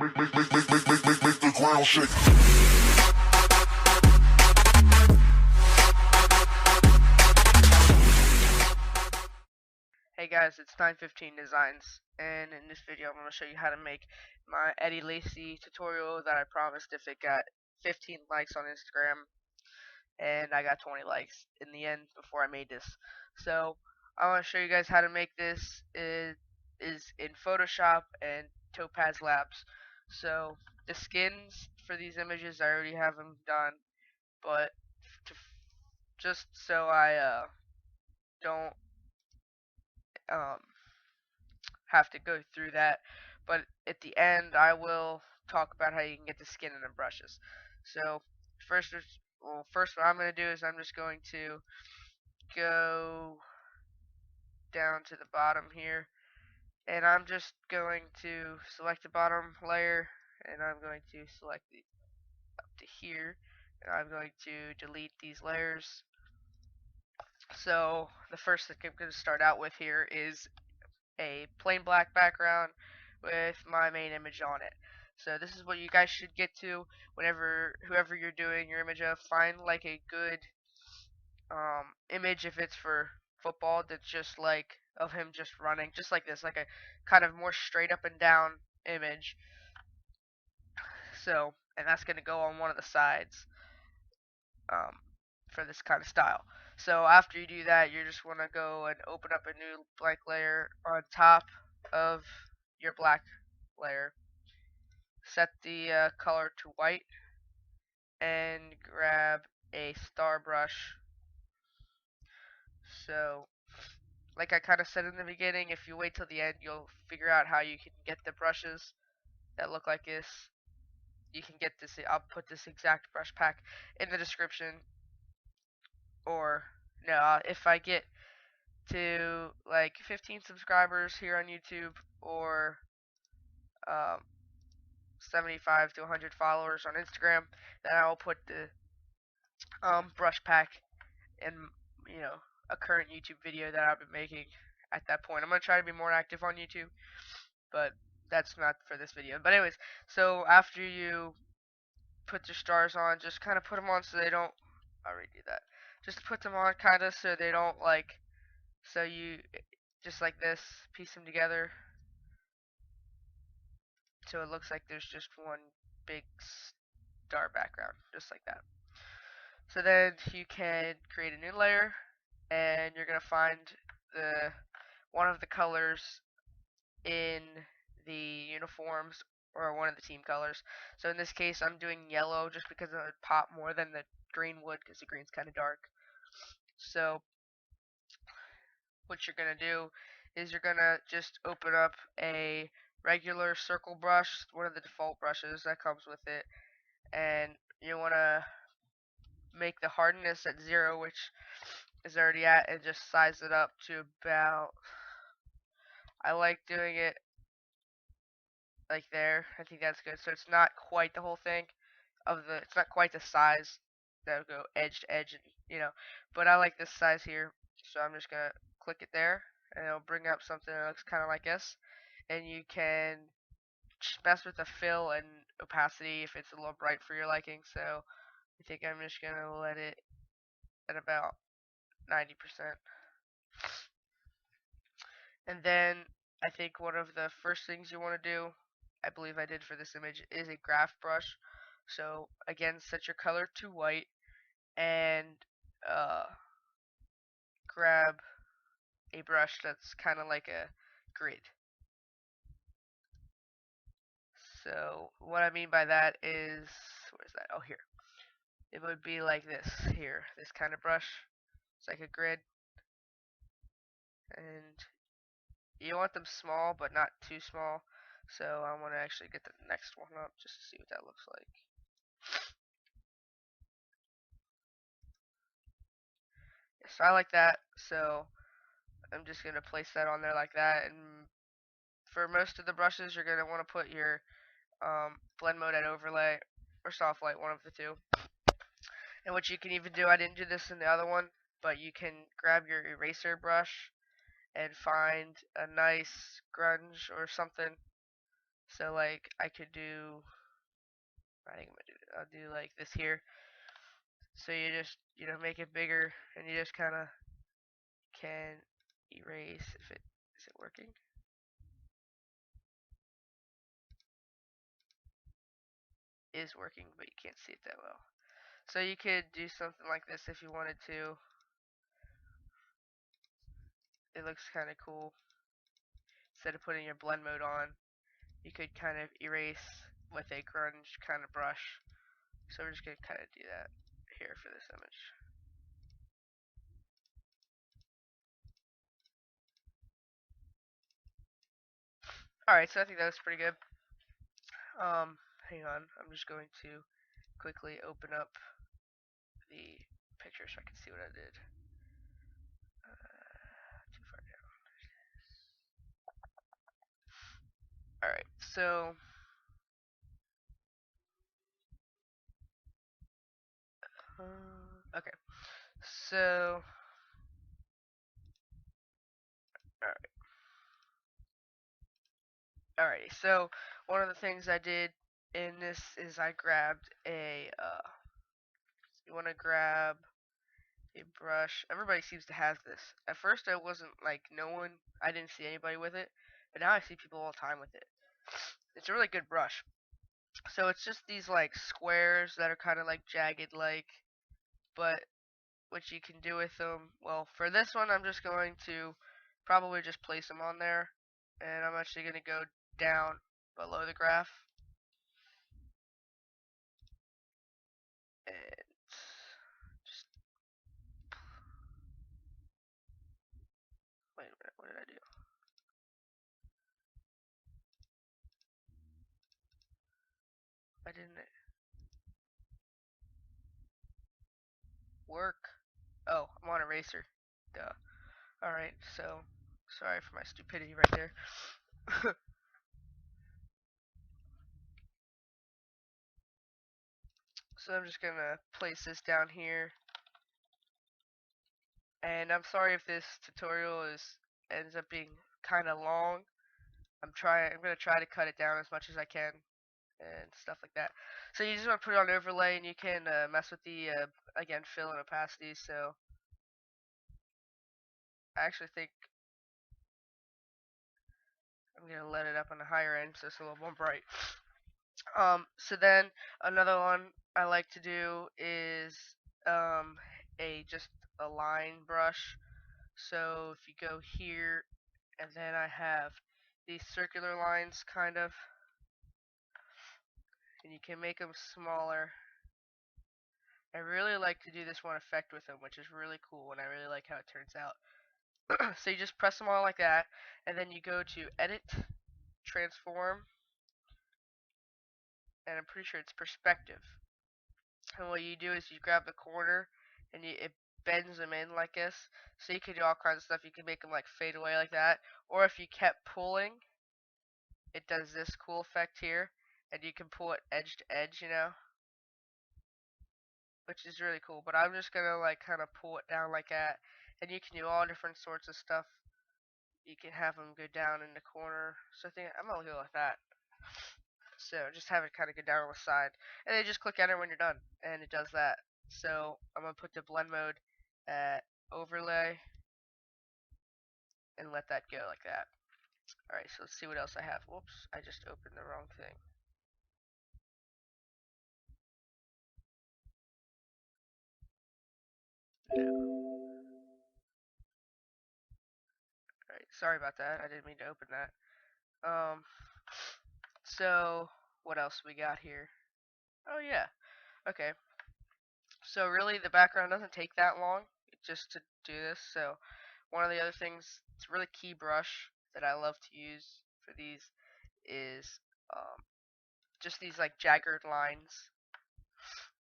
Make the ground shake. Hey guys, it's 915 Designs, and in this video I'm going to show you how to make my Eddie Lacy tutorial that I promised if it got 15 likes on Instagram, and I got 20 likes in the end before I made this. So I want to show you guys how to make this. It is in Photoshop and Topaz Labs. So the skins for these images, I already have them done, but to, just so I don't um, have to go through that, but at the end I will talk about how you can get the skin and the brushes. So first what I'm going to do is I'm just going to go down to the bottom here, and I'm just going to select the bottom layer, and I'm going to select the up to here, and I'm going to delete these layers. So the first thing I'm going to start out with here is a plain black background with my main image on it. So this is what you guys should get to whenever whoever you're doing your image of. Find like a good image if it's for football that's just like of him just running, just like this, like a kind of more straight up and down image. So, and that's going to go on one of the sides um, for this kind of style. So after you do that, you just want to go and open up a new blank layer on top of your black layer. Set the color to white and grab a star brush. So like I kind of said in the beginning, if you wait till the end, you'll figure out how you can get the brushes that look like this. You can get this, I'll put this exact brush pack in the description, or no, if I get to like 15 subscribers here on YouTube, or um, 75 to 100 followers on Instagram, then I will put the brush pack in, you know, a current YouTube video that I've been making at that point. I'm going to try to be more active on YouTube, but that's not for this video. But anyways, so after you put your stars on, just kind of put them on so they don't, I'll redo that. Just put them on kind of so they don't like, so you, just like this, piece them together so it looks like there's just one big star background, just like that. So then you can create a new layer, and you're gonna find the one of the colors in the uniforms, or one of the team colors. So in this case, I'm doing yellow just because it would pop more than the green would, because the green's kind of dark. So what you're gonna do is you're gonna just open up a regular circle brush, one of the default brushes that comes with it, and you wanna make the hardness at 0, which is already at, and just size it up to about, I like doing it like there. I think that's good. So it's not quite the whole thing of the, it's not quite the size that would go edge to edge, and but I like this size here. So I'm just gonna click it there, and it'll bring up something that looks kind of like this. And you can mess with the fill and opacity if it's a little bright for your liking. So I think I'm just gonna let it at about 90%. And then I think one of the first things you want to do, I believe I did for this image, is a graph brush. So again, set your color to white, and uh, grab a brush that's kind of like a grid. So what I mean by that is, where's that? Oh, here. It would be like this here, this kind of brush. It's like a grid, and you want them small, but not too small. So I want to actually get the next one up just to see what that looks like. So I like that, so I'm just going to place that on there like that. And for most of the brushes, you're going to want to put your blend mode at overlay or soft light, one of the two. And what you can even do, I didn't do this in the other one, but you can grab your eraser brush and find a nice grunge or something, So like I could do, I think I'll do like this here. So you just, make it bigger, and you just kind of can erase. If it is it working? Is working, but you can't see it that well. So you could do something like this if you wanted to. It looks kind of cool. Instead of putting your blend mode on, you could kind of erase with a grunge kind of brush. So we're just going to kind of do that here for this image. Alright, so I think that was pretty good. Hang on, I'm just going to quickly open up the picture so I can see what I did. Too far down. Alright, so okay, so alrighty, so one of the things I did in this is I grabbed a you want to grab a brush. Everybody seems to have this. At first I wasn't like, I didn't see anybody with it, but now I see people all the time with it. It's a really good brush. So it's just these like squares that are kind of like jagged like, but what you can do with them, well, for this one I'm just going to probably just place them on there, and I'm actually going to go down below the graph and just, wait a minute, what did I do? Why didn't it work? Oh, I'm on eraser. Duh. Alright, so sorry for my stupidity right there. So I'm just gonna place this down here, and I'm sorry if this tutorial ends up being kind of long. I'm gonna try to cut it down as much as I can and stuff like that. So you just want to put it on overlay, and you can mess with the again, fill and opacity. So I actually think I'm gonna let it up on the higher end so it's a little more bright. So then another one I like to do is just a line brush. So if you go here, and then I have these circular lines kind of, and you can make them smaller. I really like to do this one effect with them, which is really cool, and I really like how it turns out. So you just press them all like that, and then you go to Edit, Transform, and I'm pretty sure it's Perspective. And what you do is you grab the corner, and it bends them in like this. So you can do all kinds of stuff. You can make them like fade away like that, or if you kept pulling, it does this cool effect here, and you can pull it edge to edge, which is really cool. But I'm just gonna like kind of pull it down like that, and you can do all different sorts of stuff. You can have them go down in the corner. So I think I'm gonna go like that. So just have it kind of go down on the side, and then just click enter when you're done, and it does that. So I'm gonna put the blend mode at overlay and let that go like that. Alright, so let's see what else I have. Whoops, I just opened the wrong thing. No. Alright, sorry about that. I didn't mean to open that. So what else we got here? Oh yeah. Okay. So really the background doesn't take that long just to do this. So one of the other things, it's a really key brush that I love to use for these is just these like jagged lines.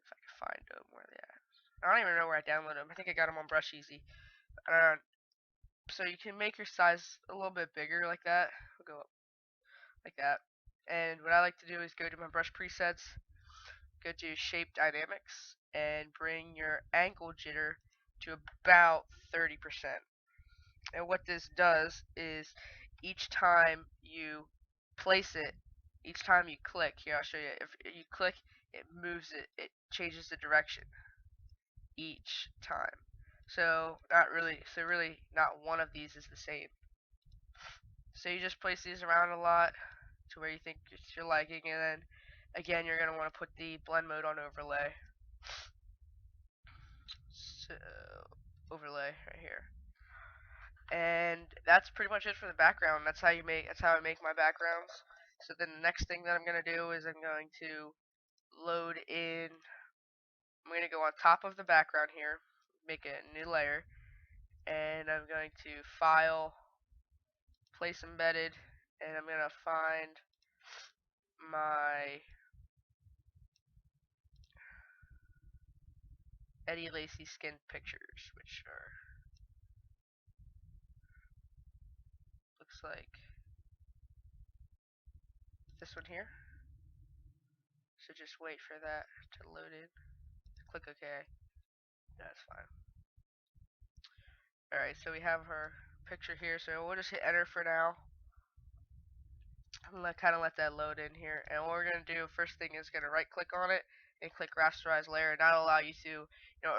If I can find them, where they at. I don't even know where I downloaded them. I think I got them on Brush Easy. So you can make your size a little bit bigger like that. We'll go up like that. And what I like to do is go to my brush presets, go to shape dynamics, and bring your angle jitter to about 30%. And what this does is each time you place it, each time you click, here I'll show you, if you click, it moves it, it changes the direction each time. So really not one of these is the same. So you just place these around a lot to where you think you're liking, and then again you're going to want to put the blend mode on overlay. So overlay right here. And that's pretty much it for the background. That's how I make my backgrounds. So then the next thing that I'm going to do is I'm going to load in, I'm going to go on top of the background here, make a new layer, and I'm going to file, place embedded, and I'm going to find my Eddie Lacy skin pictures, which are, looks like this one here. So just wait for that to load in. Click OK. That's fine. Alright, so we have her picture here, so we'll just hit enter for now. And kind of let that load in here. And what we're going to do, first thing is going to right click on it and click rasterize layer, and that'll allow you to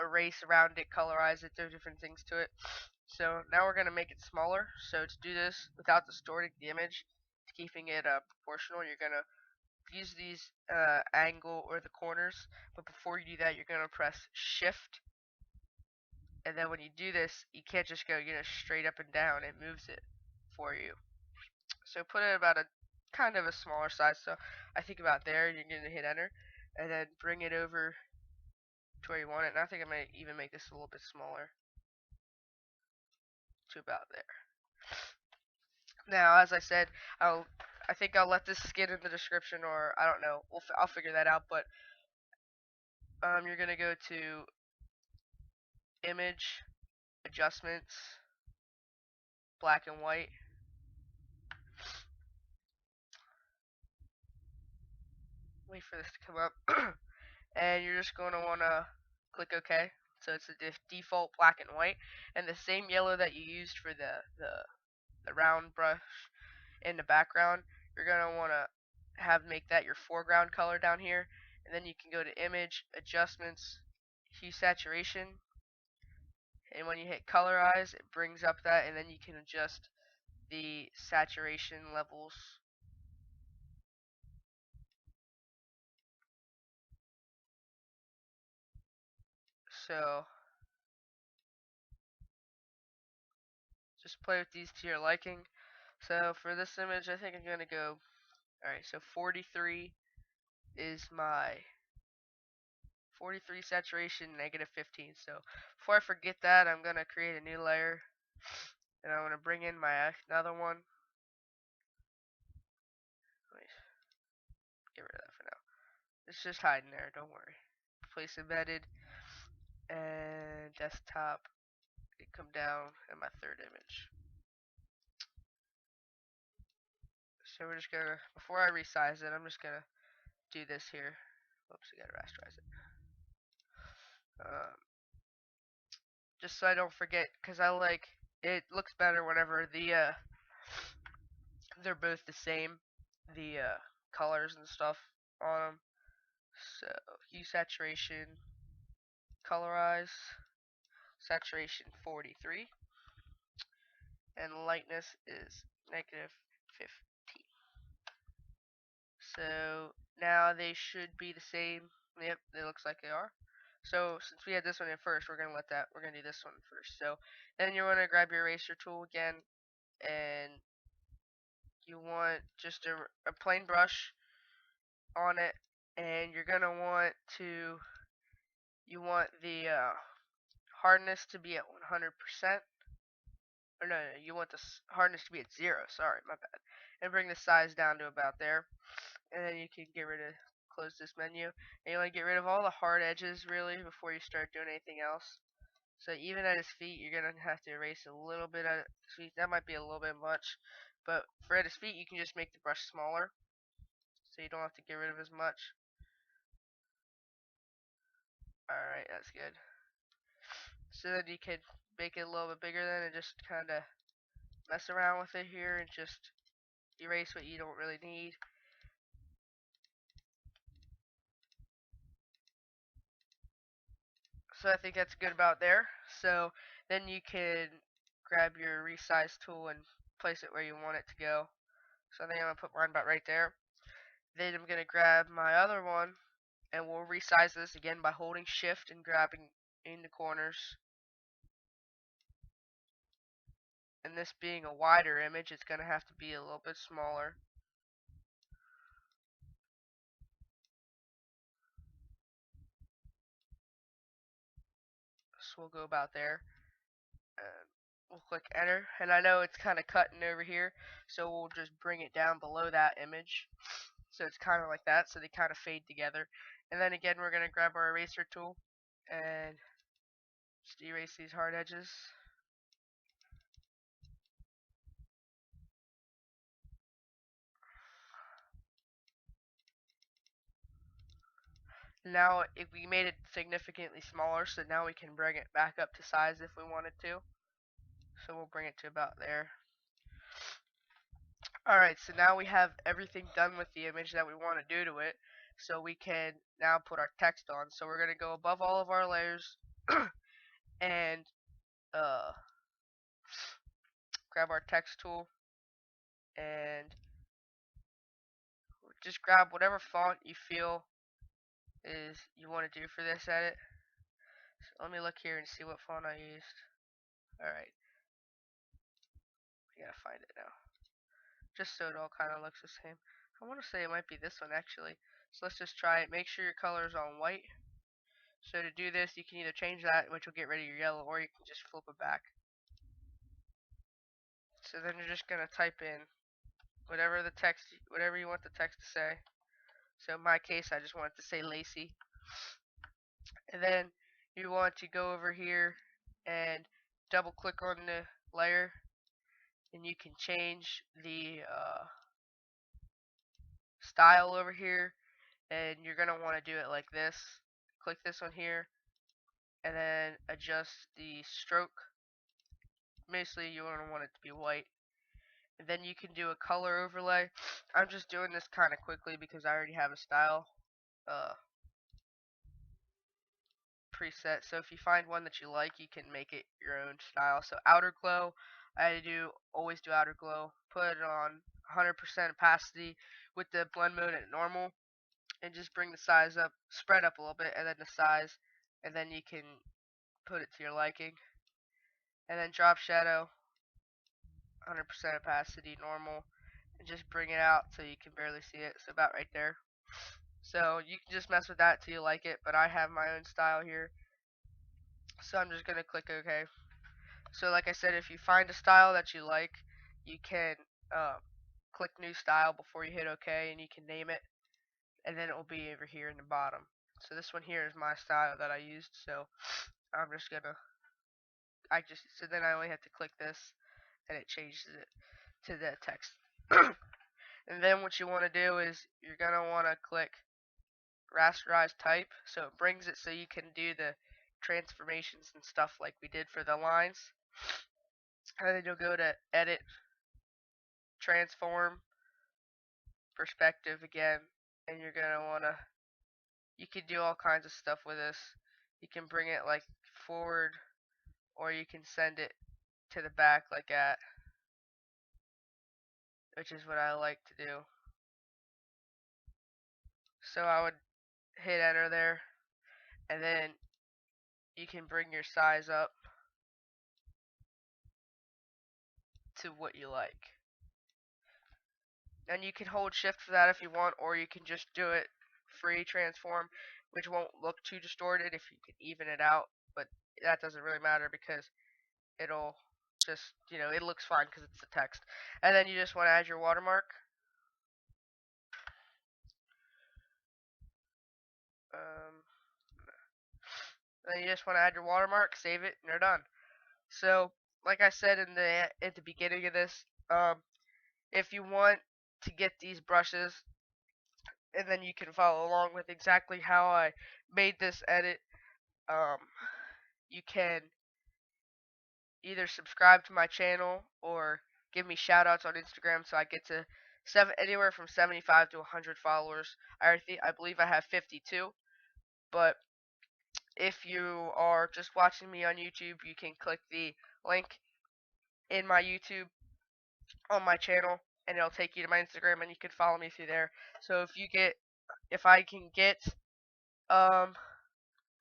erase around it, colorize it, do different things to it. So now we're going to make it smaller. So to do this without distorting the image, keeping it proportional, you're going to use these angle or the corners, but before you do that, you're going to press shift, and then when you do this, you can't just go straight up and down, it moves it for you. So put it about a kind of a smaller size, so I think about there, you're going to hit enter, and then bring it over to where you want it. And I think I might even make this a little bit smaller to about there. Now, as I said, I think I'll let this skin in the description, or I don't know, I'll figure that out. But you're gonna go to image, adjustments, black and white. Wait for this to come up, and you're just gonna wanna click OK. So it's the default black and white, and the same yellow that you used for the round brush in the background, you're gonna want to make that your foreground color down here, and then you can go to image, adjustments, hue saturation, and when you hit colorize, it brings up that, and then you can adjust the saturation levels. So just play with these to your liking. So for this image, I think I'm gonna go, alright, so 43 is my 43 saturation, negative 15. So before I forget that, I'm gonna create a new layer, and I'm gonna bring in my another one. Wait, get rid of that for now. It's just hiding there, don't worry. Place embedded, and desktop. It come down in my third image. So we're just gonna, before I resize it, I'm just gonna do this here. Oops, I gotta rasterize it. Just so I don't forget, because I like, it looks better whenever they're both the same, the colors and stuff on them. So hue saturation, colorize, saturation 43, and lightness is negative 15. So now they should be the same. Yep, it looks like they are. So since we had this one in first, we're gonna do this one first. So then you want to grab your eraser tool again, and you want just a plain brush on it, and you're gonna want the hardness to be at 100%. Or no, you want the hardness to be at 0. Sorry, my bad. And bring the size down to about there, and then you can close this menu, and you want to get rid of all the hard edges really before you start doing anything else. So even at his feet, you're gonna have to erase a little bit at his feet. That might be a little bit much, but for at his feet, you can just make the brush smaller, so you don't have to get rid of as much. Alright, that's good. So then you can make it a little bit bigger then, and just kind of mess around with it here and just erase what you don't really need. So I think that's good about there. So then you can grab your resize tool and place it where you want it to go. So I think I'm going to put mine about right there. Then I'm going to grab my other one, and we'll resize this again by holding shift and grabbing in the corners. And this being a wider image, it's going to have to be a little bit smaller. So we'll go about there. And we'll click enter. And I know it's kind of cutting over here, so we'll just bring it down below that image. So it's kind of like that, so they kind of fade together. And then again, we're going to grab our eraser tool and just erase these hard edges. Now we made it significantly smaller, so now we can bring it back up to size if we wanted to. So we'll bring it to about there. Alright, so now we have everything done with the image that we want to do to it. So we can now put our text on. So we're going to go above all of our layers and grab our text tool and just grab whatever font you feel is you want to do for this edit. So let me look here and see what font I used. Alright, we gotta find it now. Just so it all kind of looks the same. I want to say it might be this one actually. So let's just try it. Make sure your color is on white. So to do this, you can either change that, which will get rid of your yellow, or you can just flip it back. So then you're just gonna type in whatever you want the text to say. So in my case, I just want it to say Lacey. And then you want to go over here and double click on the layer, and you can change the style over here, and you're gonna want to do it like this. Click this one here and then adjust the stroke. Mostly you want it to be white. And then you can do a color overlay. I'm just doing this kind of quickly because I already have a style preset. So if you find one that you like, you can make it your own style. So outer glow, I always do outer glow. Put it on 100% opacity with the blend mode at normal, and just bring the size up, spread up a little bit, and then the size, and then you can put it to your liking. And then drop shadow, 100% opacity, normal, and just bring it out so you can barely see it. So about right there. So you can just mess with that till you like it, but I have my own style here. So I'm just going to click OK. So like I said, if you find a style that you like, you can click new style before you hit OK, and you can name it, and then it will be over here in the bottom. So this one here is my style that I used, so I'm just gonna so then I only have to click this and it changes it to the text. And then what you want to do is you're gonna want to click rasterize type, so it brings it so you can do the transformations and stuff like we did for the lines. And then you'll go to edit, transform, perspective again, and you're gonna wanna, you can do all kinds of stuff with this. You can bring it like forward, or you can send it to the back like that, which is what I like to do. So I would hit enter there, and then you can bring your size up to what you like. And you can hold shift for that if you want, or you can just do it free transform, which won't look too distorted if you can even it out, but that doesn't really matter because it'll just, it looks fine because it's the text. And then you just want to add your watermark. Then you just want to add your watermark, save it, and you're done. So, like I said at the beginning of this, if you want to get these brushes, and then you can follow along with exactly how I made this edit, you can either subscribe to my channel or give me shoutouts on Instagram so I get to anywhere from 75 to 100 followers. I believe I have 52, but if you are just watching me on YouTube, you can click the link in my YouTube on my channel, and it'll take you to my Instagram, and you can follow me through there. So if I can get um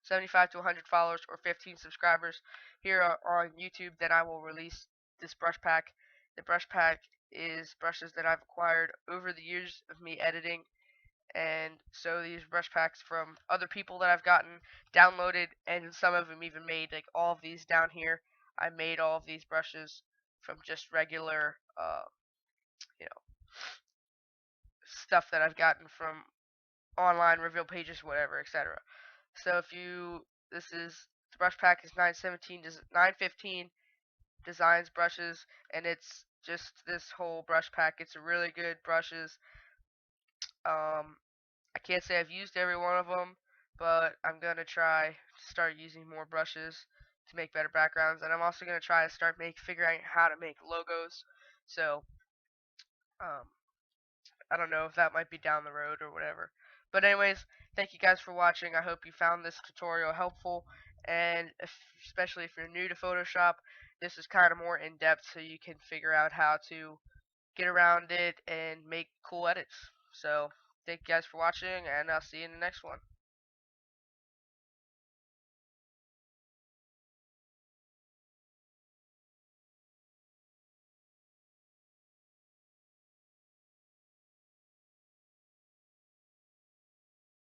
75 to 100 followers or 15 subscribers here on YouTube, then I will release this brush pack. The brush pack is brushes that I've acquired over the years of me editing, and so these brush packs from other people that I've gotten downloaded, and some of them even made, like all of these down here. I made all of these brushes from just regular, you know, stuff that I've gotten from online review pages, whatever, etc. So the brush pack is 915 designs brushes, and it's just this whole brush pack. It's a really good brushes. I can't say I've used every one of them, but I'm gonna try to start using more brushes to make better backgrounds, and I'm also gonna try to start figuring out how to make logos. So um, I don't know if that might be down the road or whatever. But anyways, thank you guys for watching. I hope you found this tutorial helpful, and especially if you're new to Photoshop, this is kind of more in depth so you can figure out how to get around it and make cool edits. So thank you guys for watching, and I'll see you in the next one.